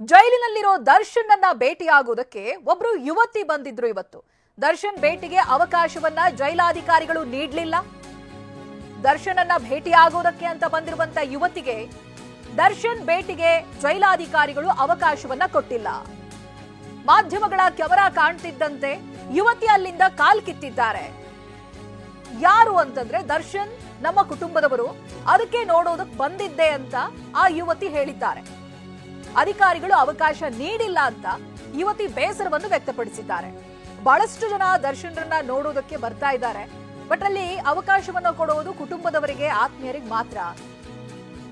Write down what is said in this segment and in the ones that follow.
ಜೈಲಿನಲ್ಲಿರೋ ದರ್ಶನ್ ಅನ್ನ ಭೇಟಿಯಾಗುವುದಕ್ಕೆ ಒಬ್ರು ಯುವತಿ ಬಂದಿದ್ರು ಇವತ್ತು. ದರ್ಶನ್ ಭೇಟಿಗೆ ಅವಕಾಶವನ್ನ ಜೈಲಾಧಿಕಾರಿಗಳು ನೀಡಲಿಲ್ಲ. ದರ್ಶನ್ ಅನ್ನ ಭೇಟಿಯಾಗುವುದಕ್ಕೆ ಅಂತ ಬಂದಿರುವಂತ ಯುವತಿಗೆ ದರ್ಶನ್ ಭೇಟಿಗೆ ಜೈಲಾಧಿಕಾರಿಗಳು ಅವಕಾಶವನ್ನ ಕೊಟ್ಟಿಲ್ಲ. ಮಾಧ್ಯಮಗಳ ಕ್ಯಾಮೆರಾ ಕಾಣ್ತಿದ್ದಂತೆ ಯುವತಿ ಅಲ್ಲಿಂದ ಕಾಲ್ ಕಿತ್ತಿದ್ದಾರೆ. ಯಾರು ಅಂತಂದ್ರೆ ದರ್ಶನ್ ನಮ್ಮ ಕುಟುಂಬದವರು, ಅದಕ್ಕೆ ನೋಡೋದಕ್ಕೆ ಬಂದಿದ್ದೆ ಅಂತ ಆ ಯುವತಿ ಹೇಳಿದ್ದಾರೆ. ಅಧಿಕಾರಿಗಳು ಅವಕಾಶ ನೀಡಿಲ್ಲ ಅಂತ ಯುವತಿ ಬೇಸರವನ್ನು ವ್ಯಕ್ತಪಡಿಸಿದ್ದಾರೆ. ಬಹಳಷ್ಟು ಜನ ದರ್ಶನ್ರನ್ನ ನೋಡೋದಕ್ಕೆ ಬರ್ತಾ ಇದ್ದಾರೆ. ಬಟ್ ಅಲ್ಲಿ ಅವಕಾಶವನ್ನ ಕೊಡೋದು ಕುಟುಂಬದವರಿಗೆ, ಆತ್ಮೀಯರಿಗೆ ಮಾತ್ರ.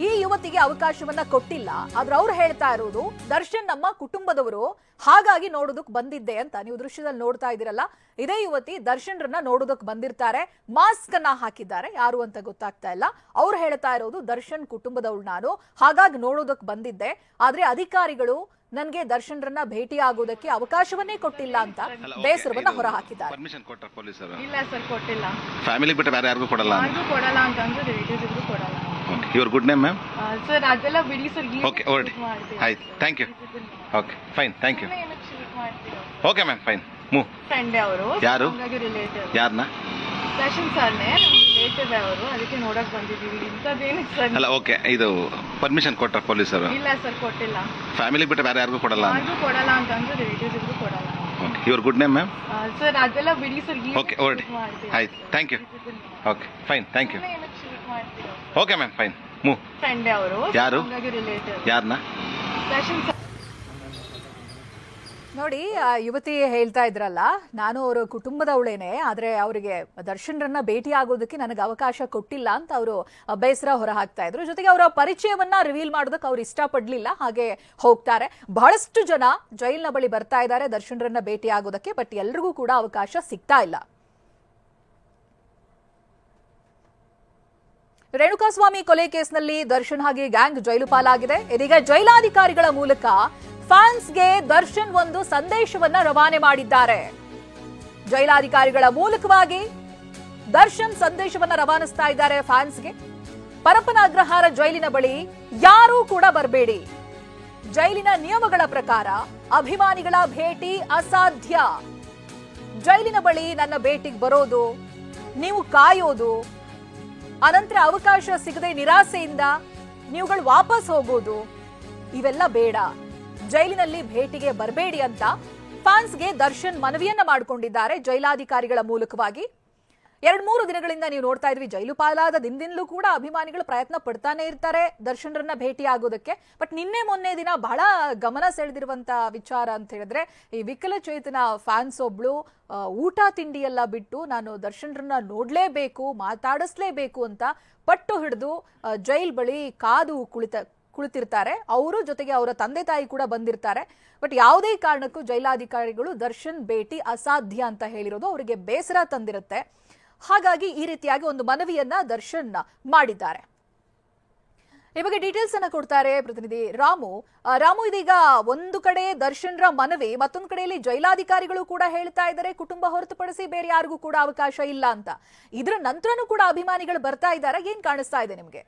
ಈ ಯುವತಿಗೆ ಅವಕಾಶವನ್ನ ಕೊಟ್ಟಿಲ್ಲ. ಆದ್ರೆ ಅವ್ರು ಹೇಳ್ತಾ ಇರೋದು ದರ್ಶನ್ ನಮ್ಮ ಕುಟುಂಬದವರು, ಹಾಗಾಗಿ ನೋಡೋದಕ್ಕೆ ಬಂದಿದ್ದೆ ಅಂತ. ನೀವು ದೃಶ್ಯದಲ್ಲಿ ನೋಡ್ತಾ ಇದ್ದೀರಲ್ಲ, ಇದೇ ಯುವತಿ ದರ್ಶನ್ರನ್ನ ನೋಡೋದಕ್ಕೆ ಬಂದಿರ್ತಾರೆ. ಮಾಸ್ಕ್ ಅನ್ನ ಹಾಕಿದ್ದಾರೆ, ಯಾರು ಅಂತ ಗೊತ್ತಾಗ್ತಾ ಇಲ್ಲ. ಅವ್ರು ಹೇಳ್ತಾ ಇರೋದು ದರ್ಶನ್ ಕುಟುಂಬದವಳು ನಾನು, ಹಾಗಾಗಿ ನೋಡೋದಕ್ಕೆ ಬಂದಿದ್ದೆ. ಆದ್ರೆ ಅಧಿಕಾರಿಗಳು ನನಗೆ ದರ್ಶನ್ರನ್ನ ಭೇಟಿ ಆಗೋದಕ್ಕೆ ಅವಕಾಶವನ್ನೇ ಕೊಟ್ಟಿಲ್ಲ ಅಂತ ಬೇಸರವನ್ನ ಹೊರ ಹಾಕಿದ್ದಾರೆ. ಪರ್ಮಿಷನ್ ಕೊಟ್ಟ ಪೊಲೀಸರು? ಇಲ್ಲ ಸರ್, ಕೊಟ್ಟಿಲ್ಲ. ಫ್ಯಾಮಿಲಿ ಬಿಟ್ಟು ಬೇರೆ ಯಾರಿಗೂ ಕೊಡಲ್ಲ? ಯಾರಿಗೂ ಕೊಡಲ್ಲ ಅಂತ ಅಂದ್ರೆ ರಿಲೇಟಿವ್ಸ್ ಇದ್ರು ಕೊಡಲ್ಲ. Okay, your good name ma'am? Sir ಅದೆಲ್ಲ ಬಿಡಿ ಸರ್. ಓಕೆ, ಓಡಿ ಆಯ್ತು, thank you. Okay, fine, thank you. Okay ma'am, fine. Move. Friend ಅವರು. ಯಾರು? ರಿಲೇಟಿವ್. ಯಾರನ್ನ? ದರ್ಶನ್ ಸರ್ನೇ, ನಮ್ಮ ರಿಲೇಟಿವ್ ಅವರು, ಅದಕ್ಕೆ ನೋಡಕ್ ಬಂದಿದ್ದೀವಿ. ಇಂಥದ್ದೇನಿಲ್ಲ ಸರ್. ಅಲ್ಲ, ಓಕೆ, ಇದು ಪರ್ಮಿಷನ್ ಕೊಟ್ಟ ಪೊಲೀಸರು? ಇಲ್ಲ ಸರ್, ಕೊಟ್ಟಿಲ್ಲ. ಫ್ಯಾಮಿಲಿ ಬಿಟ್ಟು ಬೇರೆ ಯಾರಿಗೂ ಕೊಡಲ್ಲ? ಯಾರಿಗೂ ಕೊಡಲ್ಲ ಅಂತ ಅಂದ್ರೆ ರಿಲೇಟಿವ್ಸ್ ಇದ್ರು ಕೊಡಲ್ಲ. Okay, your good name ma'am? Sir ಅದೆಲ್ಲ ಬಿಡಿ ಸರ್. ಓಕೆ, ಓಡಿ ಆಯ್ತು, thank you. Okay, fine, thank you. Okay ma'am, fine. Move. Friend ಅವರು. ಯಾರು? ರಿಲೇಟಿವ್. ಯಾರನ್ನ? ದರ್ಶನ್ ಸರ್. ನೋಡಿ, ಆ ಯುವತಿ ಹೇಳ್ತಾ ಇದ್ರಲ್ಲ, ನಾನು ಅವರ ಕುಟುಂಬದವಳೇನೆ, ಆದ್ರೆ ಅವರಿಗೆ ದರ್ಶನ್ರನ್ನ ಭೇಟಿ ಆಗೋದಕ್ಕೆ ನನಗೆ ಅವಕಾಶ ಕೊಟ್ಟಿಲ್ಲ ಅಂತ ಅವರು ಬೇಸರ ಹೊರ ಹಾಕ್ತಾ ಇದ್ರು. ಜೊತೆಗೆ ಅವರ ಪರಿಚಯವನ್ನ ರಿವೀಲ್ ಮಾಡೋದಕ್ಕೆ ಅವ್ರು ಇಷ್ಟಪಡ್ಲಿಲ್ಲ, ಹಾಗೆ ಹೋಗ್ತಾರೆ. ಬಹಳಷ್ಟು ಜನ ಜೈಲಿನ ಬಳಿ ಬರ್ತಾ ಇದ್ದಾರೆ ದರ್ಶನ್ರನ್ನ ಭೇಟಿ ಆಗೋದಕ್ಕೆ. ಬಟ್ ಎಲ್ರಿಗೂ ಕೂಡ ಅವಕಾಶ ಸಿಗ್ತಾ ಇಲ್ಲ. ರೇಣುಕಾಸ್ವಾಮಿ ಕೊಲೆ ಕೇಸ್ನಲ್ಲಿ ದರ್ಶನ್ ಹಾಗೆ ಗ್ಯಾಂಗ್ ಜೈಲು ಪಾಲಾಗಿದೆ. ಇದೀಗ ಜೈಲಾಧಿಕಾರಿಗಳ ಮೂಲಕ ಫ್ಯಾನ್ಸ್ಗೆ ದರ್ಶನ್ ಒಂದು ಸಂದೇಶವನ್ನ ರವಾನೆ ಮಾಡಿದ್ದಾರೆ. ಜೈಲಾಧಿಕಾರಿಗಳ ಮೂಲಕವಾಗಿ ದರ್ಶನ್ ಸಂದೇಶವನ್ನ ರವಾನಿಸ್ತಾ ಇದ್ದಾರೆ ಫ್ಯಾನ್ಸ್ಗೆ. ಪರಪ್ಪನ ಅಗ್ರಹಾರ ಜೈಲಿನ ಬಳಿ ಯಾರೂ ಕೂಡ ಬರಬೇಡಿ. ಜೈಲಿನ ನಿಯಮಗಳ ಪ್ರಕಾರ ಅಭಿಮಾನಿಗಳ ಭೇಟಿ ಅಸಾಧ್ಯ. ಜೈಲಿನ ಬಳಿ ನನ್ನ ಭೇಟಿಗೆ ಬರೋದು, ನೀವು ಕಾಯೋದು, ಅನಂತರ ಅವಕಾಶ ಸಿಗದೆ ನಿರಾಸೆಯಿಂದ ನೀವುಗಳು ವಾಪಸ್ ಹೋಗೋದು, ಇವೆಲ್ಲ ಬೇಡ. ಜೈಲಿನಲ್ಲಿ ಭೇಟಿಗೆ ಬರಬೇಡಿ ಅಂತ ಫ್ಯಾನ್ಸ್ಗೆ ದರ್ಶನ್ ಮನವಿಯನ್ನ ಮಾಡಿಕೊಂಡಿದ್ದಾರೆ ಜೈಲಾಧಿಕಾರಿಗಳ ಮೂಲಕವಾಗಿ. 2-3 ದಿನಗಳಿಂದ ನೀವು ನೋಡ್ತಾ ಇದ್ವಿ, ಜೈಲು ಪಾಲಾದ ದಿನದಿಂದಲೂ ಕೂಡ ಅಭಿಮಾನಿಗಳು ಪ್ರಯತ್ನ ಪಡ್ತಾನೆ ಇರ್ತಾರೆ ದರ್ಶನ್ರನ್ನ ಭೇಟಿ ಆಗೋದಕ್ಕೆ. ಬಟ್ ನಿನ್ನೆ ಮೊನ್ನೆ ದಿನ ಬಹಳ ಗಮನ ಸೆಳೆದಿರುವಂತ ವಿಚಾರ ಅಂತ ಹೇಳಿದ್ರೆ, ಈ ವಿಕಲಚೇತನ ಫ್ಯಾನ್ಸ್ ಒಬ್ಳು ಊಟ ತಿಂಡಿ ಎಲ್ಲ ಬಿಟ್ಟು ನಾನು ದರ್ಶನ್ರನ್ನ ನೋಡ್ಲೇಬೇಕು, ಮಾತಾಡಿಸ್ಲೇಬೇಕು ಅಂತ ಪಟ್ಟು ಹಿಡಿದು ಜೈಲ್ ಬಳಿ ಕಾದು ಕುಳಿತಿರ್ತಾರೆ. ಅವರು ಜೊತೆಗೆ ಅವರ ತಂದೆ ತಾಯಿ ಕೂಡ ಬಂದಿರ್ತಾರೆ. ಬಟ್ ಯಾವುದೇ ಕಾರಣಕ್ಕೂ ಜೈಲಾಧಿಕಾರಿಗಳು ದರ್ಶನ್ ಭೇಟಿ ಅಸಾಧ್ಯ ಅಂತ ಹೇಳಿರೋದು ಅವರಿಗೆ ಬೇಸರ ತಂದಿರುತ್ತೆ. ಹಾಗಾಗಿ ಈ ರೀತಿಯಾಗಿ ಒಂದು ಮನವಿಯನ್ನ ದರ್ಶನ್ ಮಾಡಿದ್ದಾರೆ. ಈ ಬಗ್ಗೆ ಡೀಟೇಲ್ಸ್ ಅನ್ನ ಕೊಡ್ತಾರೆ ಪ್ರತಿನಿಧಿ ರಾಮು. ಇದೀಗ ಒಂದು ಕಡೆ ದರ್ಶನ್ರ ಮನವಿ, ಮತ್ತೊಂದು ಕಡೆಯಲ್ಲಿ ಜೈಲಾಧಿಕಾರಿಗಳು ಕೂಡ ಹೇಳ್ತಾ ಇದ್ದಾರೆ ಕುಟುಂಬ ಹೊರತುಪಡಿಸಿ ಬೇರೆ ಯಾರಿಗೂ ಕೂಡ ಅವಕಾಶ ಇಲ್ಲ ಅಂತ. ಇದರ ನಂತರನೂ ಕೂಡ ಅಭಿಮಾನಿಗಳು ಬರ್ತಾ ಇದ್ದಾರೆ. ಏನ್ ಕಾಣಿಸ್ತಾ ಇದೆ ನಿಮ್ಗೆ?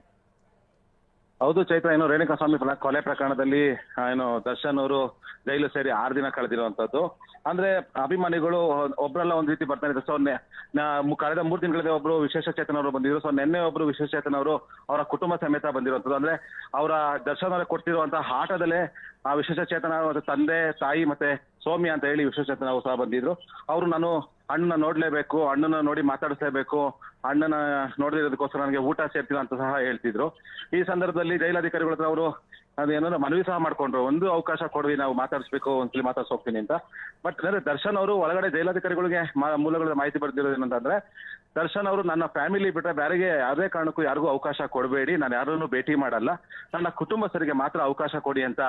ಹೌದು ಚೈತ್ರ, ಏನು ರೇಣುಕಾಸ್ವಾಮಿ ಕೊಲೆ ಪ್ರಕರಣದಲ್ಲಿ ಏನು ದರ್ಶನ್ ಅವರು ಜೈಲು ಸೇರಿ 6 ದಿನ ಕಳೆದಿರುವಂತದ್ದು. ಅಂದ್ರೆ ಅಭಿಮಾನಿಗಳು ಒಬ್ರಲ್ಲ ಒಂದ್ ರೀತಿ ಬರ್ತಾ ಇದ್ದಾರೆ. ಸೊ ಕಳೆದ 3 ದಿನಗಳಿಂದ ಒಬ್ರು ವಿಶೇಷ ಚೇತನ ಅವರು ಬಂದಿದ್ರು. ಸೊ ನಿನ್ನೆ ಒಬ್ರು ವಿಶೇಷ ಚೇತನ ಅವರು ಅವರ ಕುಟುಂಬ ಸಮೇತ ಬಂದಿರುವಂತದ್ದು. ಅಂದ್ರೆ ಅವರ ದರ್ಶನ್ ಅವರ ಕೊಡ್ತಿರುವಂತಹ ಆಟದಲ್ಲೇ ಆ ವಿಶೇಷ ಚೇತನ ತಂದೆ ತಾಯಿ ಮತ್ತೆ ಸೌಮ್ಯ ಅಂತ ಹೇಳಿ ವಿಶೇಷ ಚೇತನ ಸಹ ಬಂದಿದ್ರು. ಅವರು ನಾನು ಅಣ್ಣನ ನೋಡ್ಲೇಬೇಕು, ಅಣ್ಣನ ನೋಡಿ ಮಾತಾಡಿಸ್ಲೇಬೇಕು, ಅಣ್ಣನ ನೋಡಿರೋದಕ್ಕೋಸ್ಕರ ನನಗೆ ಊಟ ಸೇರ್ತಿಲ್ಲ ಅಂತ ಸಹ ಹೇಳ್ತಿದ್ರು. ಈ ಸಂದರ್ಭದಲ್ಲಿ ಜೈಲಾಧಿಕಾರಿಗಳ ಹತ್ರ ಅವರು ಅದೇನೋ ಮನವಿ ಸಹ ಮಾಡ್ಕೊಂಡ್ರು, ಒಂದು ಅವಕಾಶ ಕೊಡ್ವಿ, ನಾವು ಮಾತಾಡಿಸ್ಬೇಕು, ಒಂದ್ಸಲಿ ಮಾತಾಡ್ಸಿ ಹೋಗ್ತೀನಿ ಅಂತ. ಬಟ್ ಅಂದ್ರೆ ದರ್ಶನ್ ಅವರು ಒಳಗಡೆ ಜೈಲಾಧಿಕಾರಿಗಳಿಗೆ ಮೂಲಗಳ ಮಾಹಿತಿ ಬರ್ದಿರೋದು ಏನಂತಂದ್ರೆ, ದರ್ಶನ್ ಅವರು ನನ್ನ ಫ್ಯಾಮಿಲಿ ಬಿಟ್ಟರೆ ಬೇರೆಗೆ ಯಾವುದೇ ಕಾರಣಕ್ಕೂ ಯಾರಿಗೂ ಅವಕಾಶ ಕೊಡಬೇಡಿ, ನಾನು ಯಾರನ್ನು ಭೇಟಿ ಮಾಡಲ್ಲ, ನನ್ನ ಕುಟುಂಬಸ್ಥರಿಗೆ ಮಾತ್ರ ಅವಕಾಶ ಕೊಡಿ ಅಂತ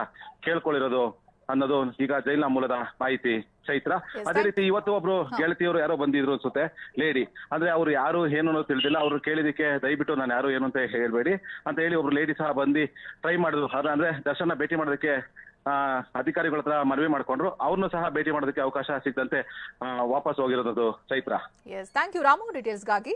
ಕೇಳ್ಕೊಳ್ಳಿರೋದು ಅನ್ನೋದು ಈಗ ಜೈಲಿನ ಮೂಲದ ಮಾಹಿತಿ ಚೈತ್ರ. ಅದೇ ರೀತಿ ಇವತ್ತು ಒಬ್ರು ಗೆಳತಿಯವರು ಯಾರೋ ಬಂದಿದ್ರು ಅನ್ಸುತ್ತೆ, ಲೇಡಿ. ಅಂದ್ರೆ ಅವ್ರು ಯಾರು ಏನು ತಿಳಿದಿಲ್ಲ. ಅವ್ರು ಕೇಳಿದಕ್ಕೆ ದಯವಿಟ್ಟು ನಾನು ಯಾರು ಏನು ಅಂತ ಹೇಳ್ಬೇಡಿ ಅಂತ ಹೇಳಿ ಒಬ್ರು ಲೇಡಿ ಸಹ ಬಂದು ಟ್ರೈ ಮಾಡಿದ್ರು. ಅಂದ್ರೆ ದರ್ಶನ ಭೇಟಿ ಮಾಡೋದಕ್ಕೆ ಅಧಿಕಾರಿಗಳ ಹತ್ರ ಮನವಿ ಮಾಡ್ಕೊಂಡ್ರು. ಅವ್ರನ್ನು ಸಹ ಭೇಟಿ ಮಾಡೋದಕ್ಕೆ ಅವಕಾಶ ಸಿಗದಂತೆ ವಾಪಸ್ ಹೋಗಿರೋದು ಚೈತ್ರ. Thank you Ramu ಡೀಟೇಲ್ಸ್ಗಾಗಿ.